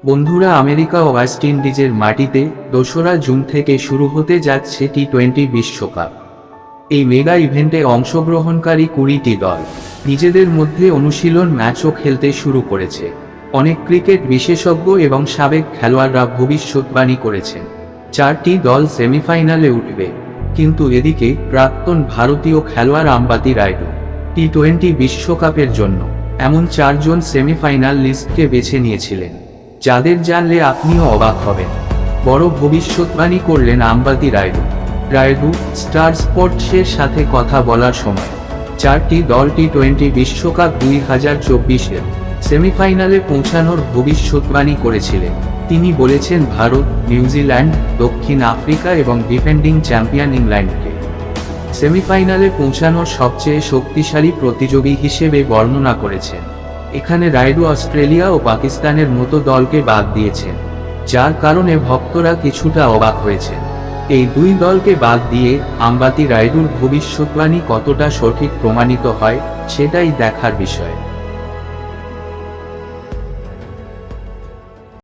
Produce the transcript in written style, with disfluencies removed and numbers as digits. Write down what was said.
বন্ধুরা, আমেরিকা ও ওয়েস্ট ইন্ডিজের মাটিতে ২রা জুন থেকে শুরু হতে যাচ্ছে টি-20 বিশ্বকাপ। এই মেগা ইভেন্টে অংশগ্রহণকারী ২০টি দল নিজেদের মধ্যে অনুশীলন ম্যাচও খেলতে শুরু করেছে। অনেক ক্রিকেট বিশেষজ্ঞ এবং সাবেক খেলোয়াড়রা ভবিষ্যৎবাণী করেছেন ৪টি দল সেমিফাইনালে উঠবে। কিন্তু এদিকে প্রাক্তন ভারতীয় খেলোয়াড় আম্বাতি রায়ুডু টি-20 বিশ্বকাপের জন্য এমন ৪ জন সেমিফাইনাল লিস্টকে বেছে নিয়েছিলেন, যাদের জানলে আপনিও অবাক হবেন। বড় ভবিষ্যৎবাণী করলেন আম্বাতি রায়ুডু স্টার স্পোর্টসের সাথে কথা বলার সময় ৪টি দল টি-20 বিশ্বকাপ ২০২৪-এর সেমিফাইনালে পৌঁছানোর ভবিষ্যৎবাণী করেছিলেন। তিনি বলেছেন ভারত, নিউজিল্যান্ড, দক্ষিণ আফ্রিকা এবং ডিফেন্ডিং চ্যাম্পিয়ন ইংল্যান্ডকে সেমিফাইনালে পৌঁছানোর সবচেয়ে শক্তিশালী প্রতিযোগী হিসেবে বর্ণনা করেছেন। এখানে রায়ুডু অস্ট্রেলিয়া ও পাকিস্তানের মতো দলকে বাদ দিয়েছেন, যার কারণে ভক্তরা কিছুটা অবাক হয়েছেন। এই দুই দলকে বাদ দিয়ে আম্বাতি রায়ুডুর ভবিষ্যৎবাণী কতটা সঠিক প্রমাণিত হয়, সেটাই দেখার বিষয়।